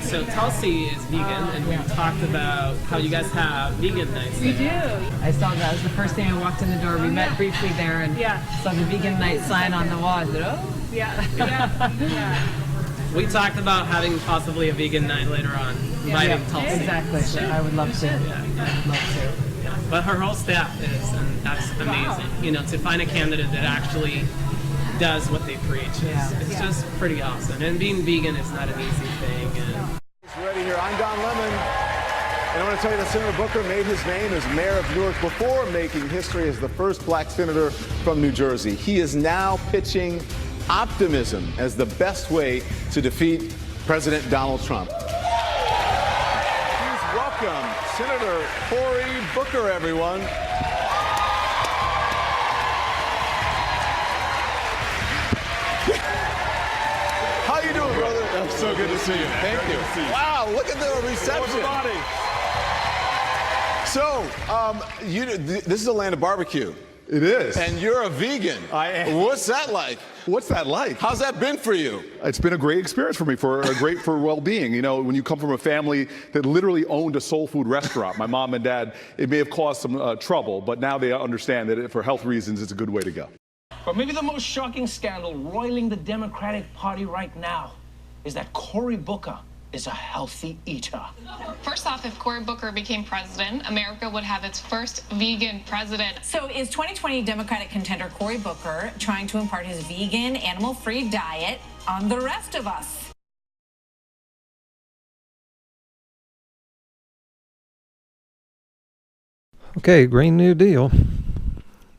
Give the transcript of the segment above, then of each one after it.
So Tulsi is vegan, and we talked about how you guys have vegan nights. We do. I saw that. It was the first day I walked in the door. We met briefly there and saw the vegan night sign on the wall. I said, oh. Yeah. We talked about having possibly a vegan night later on, inviting Tulsi. Exactly. Sure. I would love to. Yeah. I would love to. Yeah. But her whole staff is, and that's amazing. You know, to find a candidate that actually does what they preach is just pretty awesome. And being vegan is not an easy thing. And ready here. I'm Don Lemon. And I want to tell you that Senator Booker made his name as mayor of Newark before making history as the first black senator from New Jersey. He is now pitching optimism as the best way to defeat President Donald Trump. Please welcome Senator Cory Booker, everyone. How you doing, brother? That's so good to see you. Thank you. Wow, look at the reception. So, this is a land of barbecue. It is. And you're a vegan. I am. What's that like? What's that like? How's that been for you? It's been a great experience for me, for well-being. You know, when you come from a family that literally owned a soul food restaurant, my mom and dad, it may have caused some trouble, but now they understand that for health reasons, it's a good way to go. But maybe the most shocking scandal roiling the Democratic Party right now is that Cory Booker is a healthy eater. First off, if Cory Booker became president, America would have its first vegan president. So is 2020 Democratic contender Cory Booker trying to impart his vegan, animal-free diet on the rest of us? Okay, Green New Deal.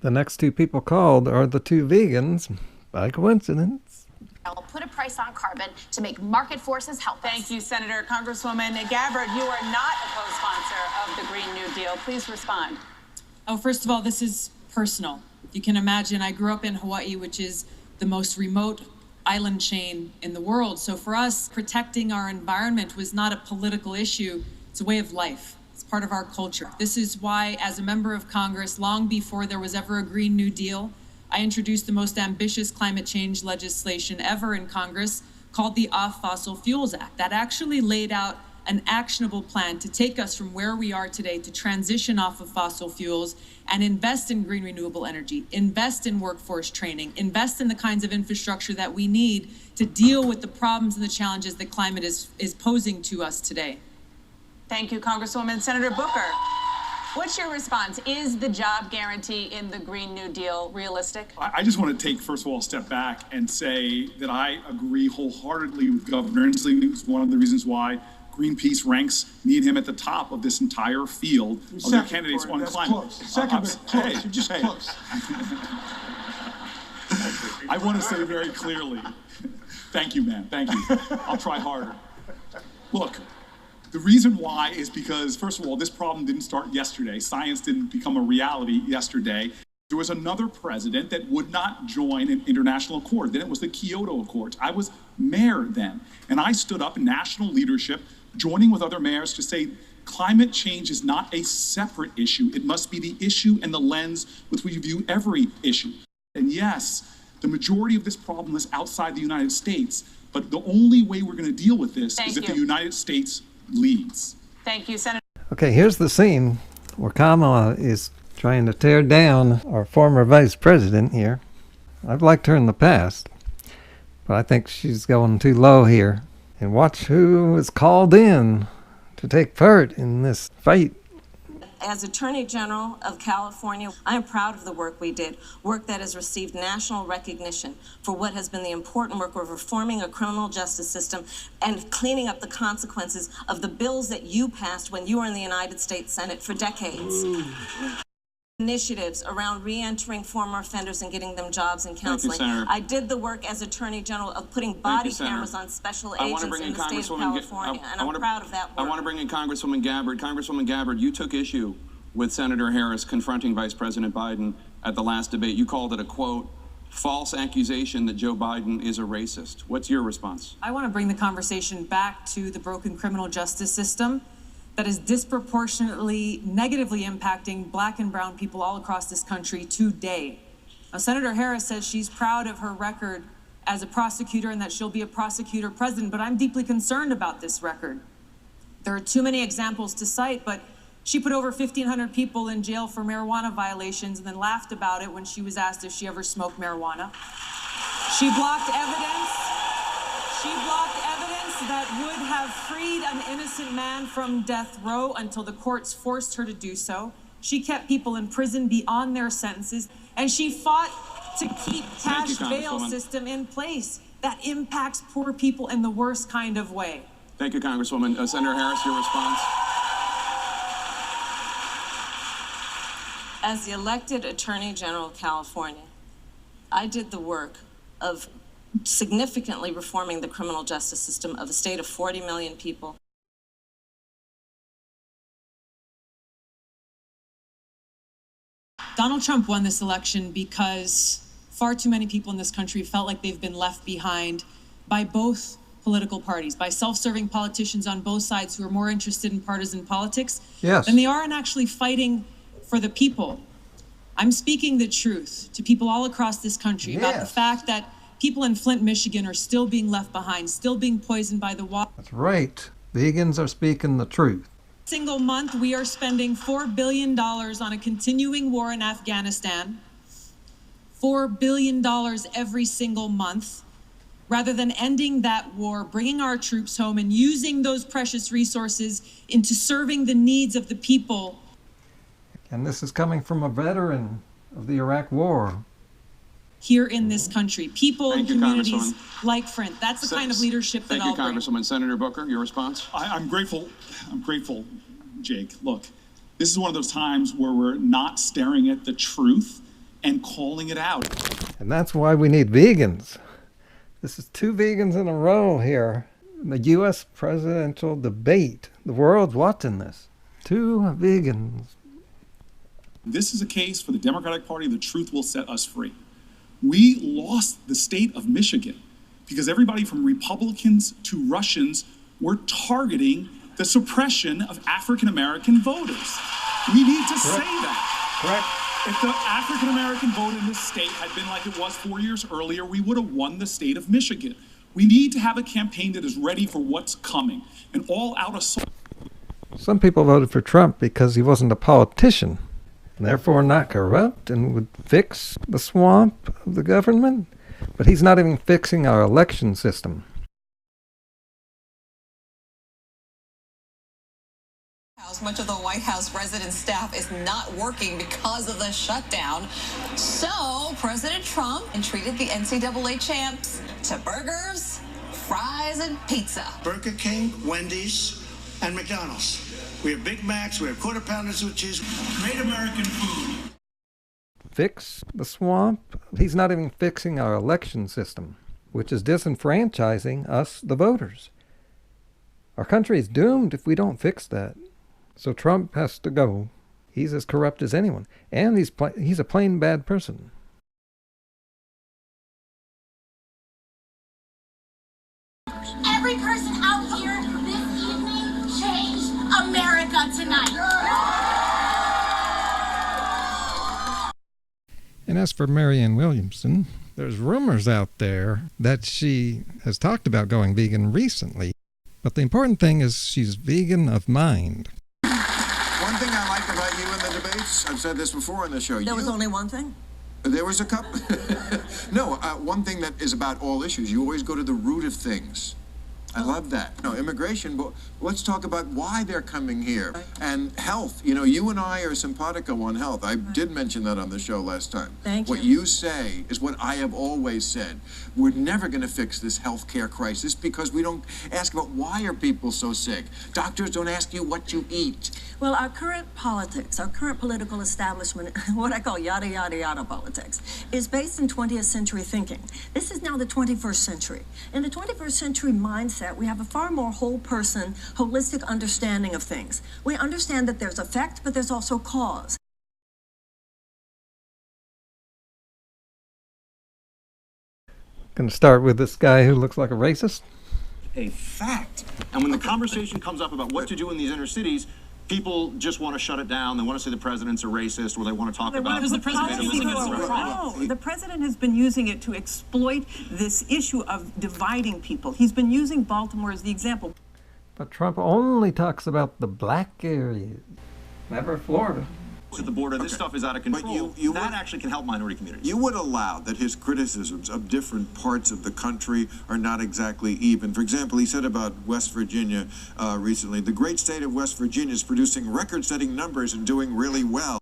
The next two people called are the two vegans, by coincidence. Will put a price on carbon to make market forces help us. Thank you, Senator. Congresswoman Gabbard, you are not a co-sponsor of the Green New Deal. Please respond. Oh, first of all, this is personal. If you can imagine, I grew up in Hawaii, which is the most remote island chain in the world. So for us, protecting our environment was not a political issue. It's a way of life. It's part of our culture. This is why, as a member of Congress, long before there was ever a Green New Deal, I introduced the most ambitious climate change legislation ever in Congress called the Off Fossil Fuels Act. That actually laid out an actionable plan to take us from where we are today to transition off of fossil fuels and invest in green renewable energy, invest in workforce training, invest in the kinds of infrastructure that we need to deal with the problems and the challenges that climate is posing to us today. Thank you, Congresswoman. Senator Booker, what's your response? Is the job guarantee in the Green New Deal realistic? I just want to take, first of all, a step back and say that I agree wholeheartedly with Governor Inslee. It's one of the reasons why Greenpeace ranks me and him at the top of this entire field of their candidates on climate. Second, but close. You're just close. I want to say very clearly, thank you, man. Thank you. I'll try harder. Look. The reason why is because, first of all, this problem didn't start yesterday. Science didn't become a reality yesterday. There was another president that would not join an international accord. Then it was the Kyoto Accords. I was mayor then, and I stood up in national leadership, joining with other mayors to say climate change is not a separate issue. It must be the issue and the lens with which we view every issue. And yes, the majority of this problem is outside the United States, but the only way we're going to deal with this is if the United States leads. Thank you, Senator. Okay, here's the scene where Kamala is trying to tear down our former vice president here. I've liked her in the past, but I think she's going too low here. And watch who is called in to take part in this fight. As Attorney General of California, I am proud of the work we did, work that has received national recognition for what has been the important work of reforming a criminal justice system and cleaning up the consequences of the bills that you passed when you were in the United States Senate for decades. Initiatives around re-entering former offenders and getting them jobs and counseling. I did the work as Attorney General of putting body cameras on special agents in the state of California, and I'm proud of that work. I want to bring in Congresswoman Gabbard. Congresswoman Gabbard, you took issue with Senator Harris confronting Vice President Biden at the last debate. You called it a, quote, false accusation that Joe Biden is a racist. What's your response? I want to bring the conversation back to the broken criminal justice system that is disproportionately negatively impacting Black and brown people all across this country today. Now, Senator Harris says she's proud of her record as a prosecutor and that she'll be a prosecutor president, but I'm deeply concerned about this record. There are too many examples to cite, but she put over 1,500 people in jail for marijuana violations and then laughed about it when she was asked if she ever smoked marijuana. She blocked evidence. She blocked evidence that would have freed an innocent man from death row until the courts forced her to do so. She kept people in prison beyond their sentences, and she fought to keep cash bail system in place that impacts poor people in the worst kind of way. Thank you, Congresswoman. Senator Harris, your response? As the elected Attorney General of California, I did the work of significantly reforming the criminal justice system of a state of 40 million people. Donald Trump won this election because far too many people in this country felt like they've been left behind by both political parties, by self-serving politicians on both sides who are more interested in partisan politics than they are in actually fighting for the people. I'm speaking the truth to people all across this country about the fact that people in Flint, Michigan are still being left behind, still being poisoned by the water. That's right. Vegans are speaking the truth. Single month, we are spending $4 billion on a continuing war in Afghanistan. $4 billion every single month. Rather than ending that war, bringing our troops home and using those precious resources into serving the needs of the people. And this is coming from a veteran of the Iraq War. Here in this country, people and communities like Flint. That's the kind of leadership that I'll bring. Thank you, Congresswoman. Senator Booker, your response? I'm grateful, Jake. Look, this is one of those times where we're not staring at the truth and calling it out. And that's why we need vegans. This is 2 vegans in a row here. The U.S. presidential debate. The world's watching this. 2 vegans. This is a case for the Democratic Party. The truth will set us free. We lost the state of Michigan because everybody from Republicans to Russians were targeting the suppression of African-American voters. We need to say that. Correct. If the African-American vote in this state had been like it was 4 years earlier, we would have won the state of Michigan. We need to have a campaign that is ready for what's coming. An all-out assault. Some people voted for Trump because he wasn't a politician, and therefore not corrupt and would fix the swamp of the government. But he's not even fixing our election system. Much of the White House resident staff is not working because of the shutdown. So President Trump treated the NCAA champs to burgers, fries, and pizza. Burger King, Wendy's, and McDonald's. We have Big Macs, we have Quarter Pounders with cheese. Great American food. Fix the swamp? He's not even fixing our election system, which is disenfranchising us, the voters. Our country is doomed if we don't fix that. So Trump has to go. He's as corrupt as anyone. And he's a plain bad person. Every person out here this evening changed America tonight. And as for Marianne Williamson, there's rumors out there that she has talked about going vegan recently. But the important thing is she's vegan of mind. One thing I like about you in the debates, I've said this before on the show. There was only one thing? There was a couple. No, one thing that is about all issues. You always go to the root of things. I love that. No, immigration, but let's talk about why they're coming here. And health. You know, you and I are simpatico on health. I did mention that on the show last time. Thank you. What you say is what I have always said. We're never going to fix this healthcare crisis because we don't ask about why are people so sick. Doctors don't ask you what you eat. Well, our current politics, our current political establishment, what I call yada, yada, yada politics, is based in 20th century thinking. This is now the 21st century. In the 21st century mindset, we have a far more whole person, holistic understanding of things. We understand that there's effect, but there's also cause. Gonna start with this guy who looks like a racist. A fact. And when the conversation comes up about what to do in these inner cities, people just want to shut it down. They want to say the president's a racist, or they want to talk about the president using it as a No, the president has been using it to exploit this issue of dividing people. He's been using Baltimore as the example. But Trump only talks about the black areas, never Florida. At the border, this stuff is out of control. But that actually can help minority communities. You would allow that his criticisms of different parts of the country are not exactly even. For example, he said about West Virginia recently, the great state of West Virginia is producing record-setting numbers and doing really well.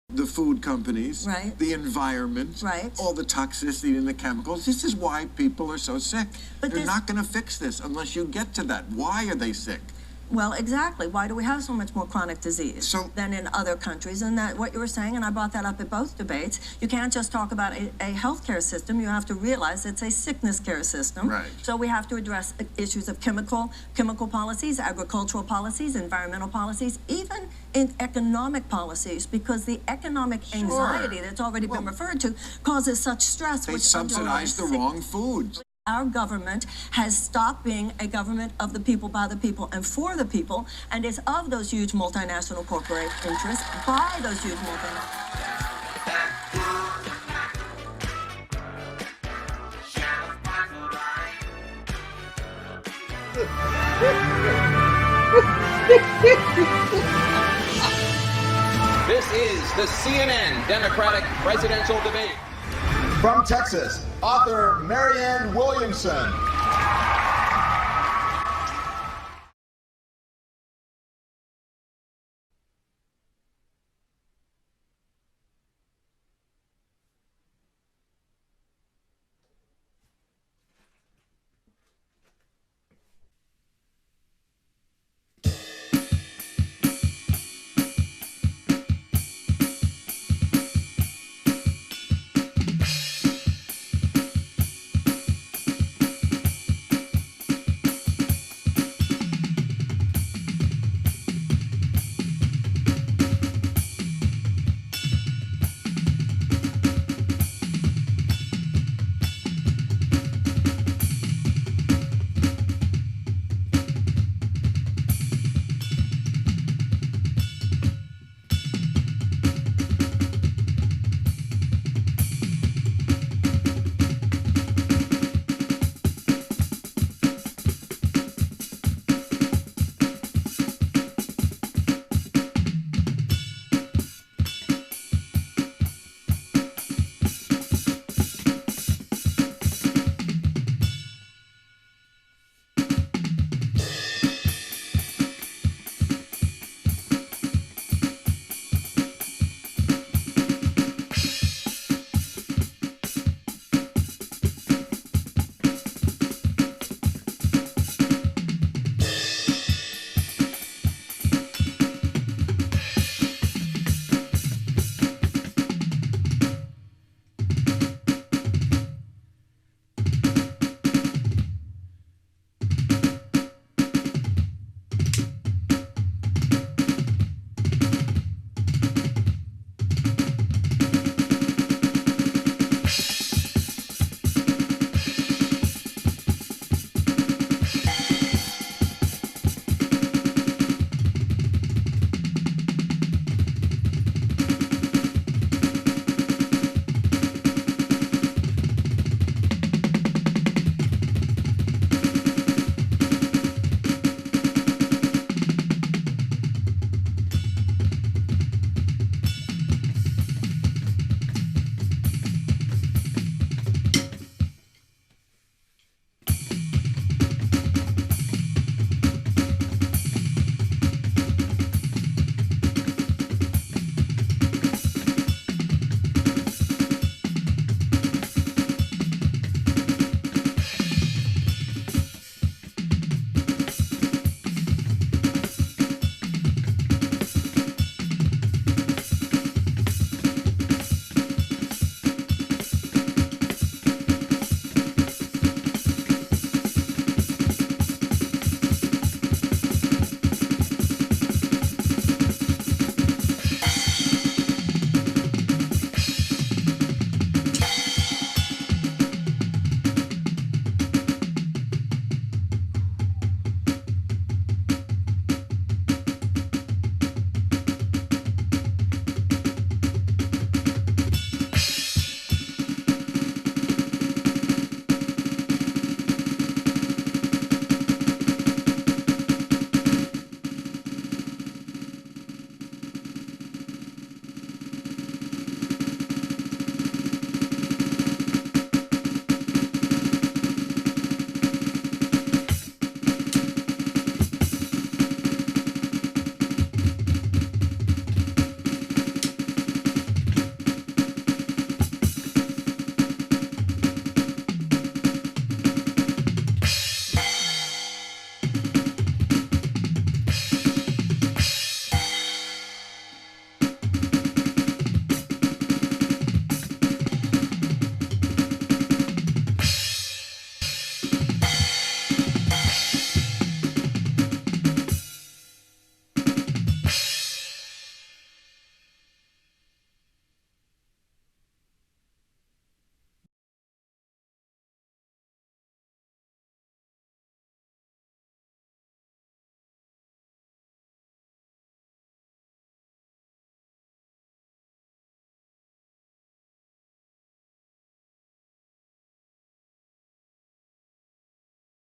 The food companies, right, the environment, right, all the toxicity and the chemicals. This is why people are so sick. But you're not going to fix this unless you get to that. Why are they sick? Well, exactly. Why do we have so much more chronic disease than in other countries? And that what you were saying, and I brought that up at both debates, you can't just talk about a healthcare system. You have to realize it's a sickness care system. Right. So we have to address issues of chemical policies, agricultural policies, environmental policies, even in economic policies, because the economic anxiety that's already been referred to causes such stress. They subsidize the wrong foods. Our government has stopped being a government of the people, by the people, and for the people, and is of those huge multinational corporate interests, by those huge multinational. This is the CNN Democratic presidential debate. From Texas, author Marianne Williamson.